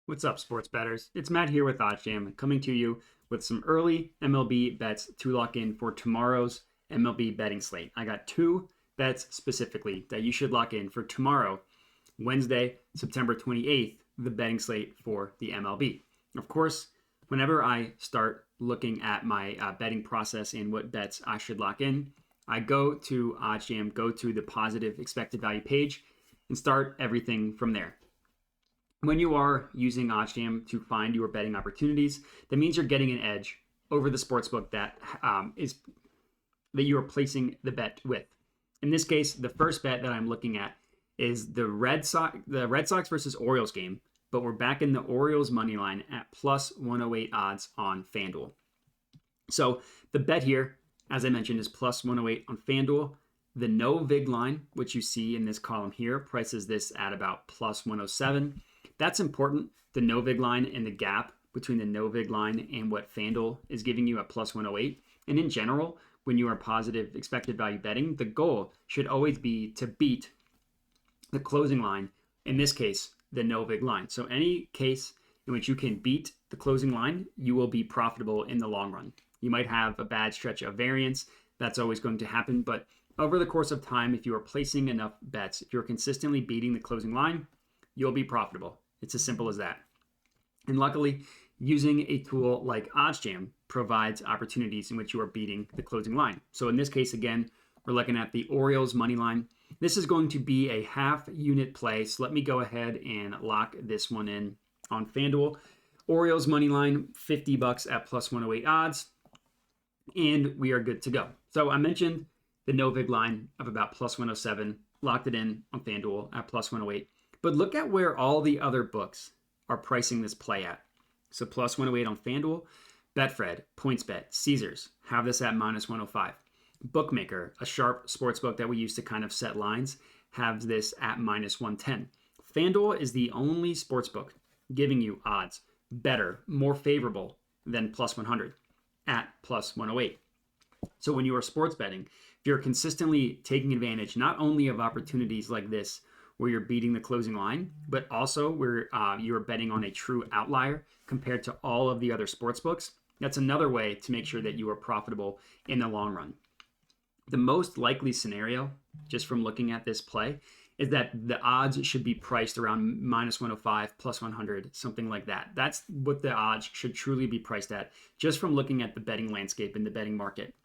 What's up, sports bettors? It's Matt here with OddsJam, coming to you with some early MLB bets to lock in for tomorrow's MLB betting slate. I got two bets specifically that you should lock in for tomorrow, Wednesday, September 28th, the betting slate for the MLB. Of course, whenever I start looking at my betting process and what bets I should lock in, I go to OddsJam, go to the positive expected value page, and start everything from there. When you are using OddsJam to find your betting opportunities, that means you're getting an edge over the sportsbook that you are placing the bet with. In this case, the first bet that I'm looking at is the Red Sox versus Orioles game, but we're back in the Orioles money line at plus 108 odds on FanDuel. So the bet here, as I mentioned, is plus 108 on FanDuel. The no vig line, which you see in this column here, prices this at about plus 107. That's important, the no vig line and the gap between the no vig line and what FanDuel is giving you at plus 108. And in general, when you are positive expected value betting, the goal should always be to beat the closing line, in this case, the no vig line. So any case in which you can beat the closing line, you will be profitable in the long run. You might have a bad stretch of variance. That's always going to happen. But over the course of time, if you are placing enough bets, if you're consistently beating the closing line, you'll be profitable. It's as simple as that. And luckily, using a tool like OddsJam provides opportunities in which you are beating the closing line. So in this case, again, we're looking at the Orioles money line. This is going to be a half unit play. So let me go ahead and lock this one in on FanDuel. Orioles money line, $50 at plus 108 odds. And we are good to go. So I mentioned the no vig line of about plus 107, locked it in on FanDuel at plus 108. But look at where all the other books are pricing this play at. So plus 108 on FanDuel, Betfred, PointsBet, Caesars have this at minus 105. Bookmaker, a sharp sports book that we use to kind of set lines, have this at minus 110. FanDuel is the only sports book giving you odds better, more favorable than plus 100 at plus 108. So when you are sports betting, if you're consistently taking advantage not only of opportunities like this, where you're beating the closing line, but also where you're betting on a true outlier compared to all of the other sports books. That's another way to make sure that you are profitable in the long run. The most likely scenario, just from looking at this play, is that the odds should be priced around minus 105, plus 100, something like that. That's what the odds should truly be priced at, just from looking at the betting landscape and the betting market.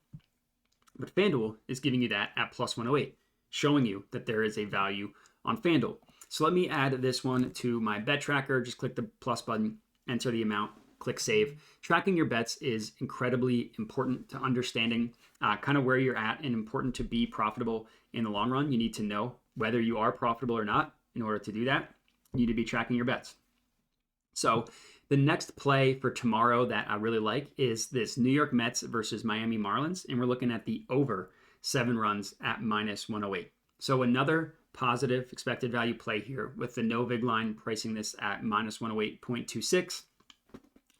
But FanDuel is giving you that at plus 108, showing you that there is a value on FanDuel. So let me add this one to my bet tracker. Just click the plus button, enter the amount, click save. Tracking your bets is incredibly important to understanding kind of where you're at and important to be profitable in the long run. You need to know whether you are profitable or not. In order to do that, you need to be tracking your bets. So the next play for tomorrow that I really like is this New York Mets versus Miami Marlins. And we're looking at the over 7 runs at minus 108. So another positive expected value play here with the no vig line pricing this at minus 108.26.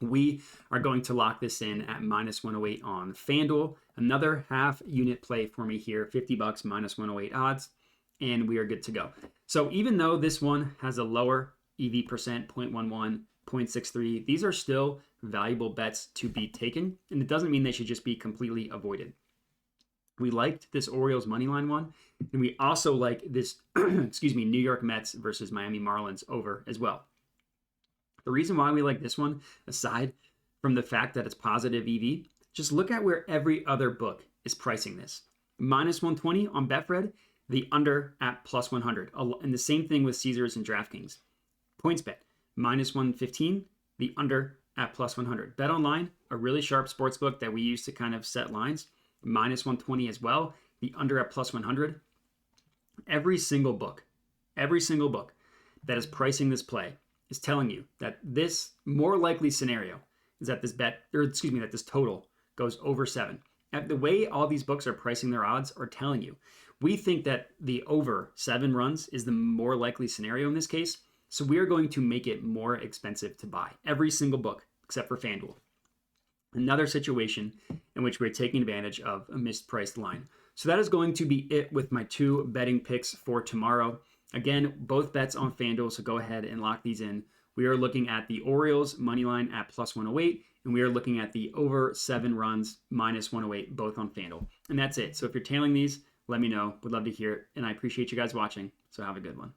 We are going to lock this in at minus 108 on FanDuel. Another half unit play for me here, $50 minus 108 odds, and we are good to go. So even though this one has a lower EV percent, 0.11, 0.63, these are still valuable bets to be taken, and it doesn't mean they should just be completely avoided. We liked this Orioles moneyline one, and we also like this, New York Mets versus Miami Marlins over as well. The reason why we like this one, aside from the fact that it's positive EV, just look at where every other book is pricing this. Minus 120 on Betfred, the under at plus 100. And the same thing with Caesars and DraftKings. PointsBet, minus 115, the under at plus 100. BetOnline, a really sharp sports book that we use to kind of set lines, minus 120 as well, the under at plus 100. Every single book that is pricing this play is telling you that this more likely scenario is that that this total goes over 7. And the way all these books are pricing their odds are telling you, we think that the over 7 runs is the more likely scenario in this case. So we are going to make it more expensive to buy every single book except for FanDuel. Another situation in which we're taking advantage of a mispriced line. So that is going to be it with my 2 betting picks for tomorrow. Again, both bets on FanDuel, so go ahead and lock these in We are looking at the Orioles money line at plus 108, and we are looking at the over 7 runs minus 108, both on FanDuel. And that's it. So if you're tailing these, let me know. Would love to hear it. And I appreciate you guys watching. So have a good one.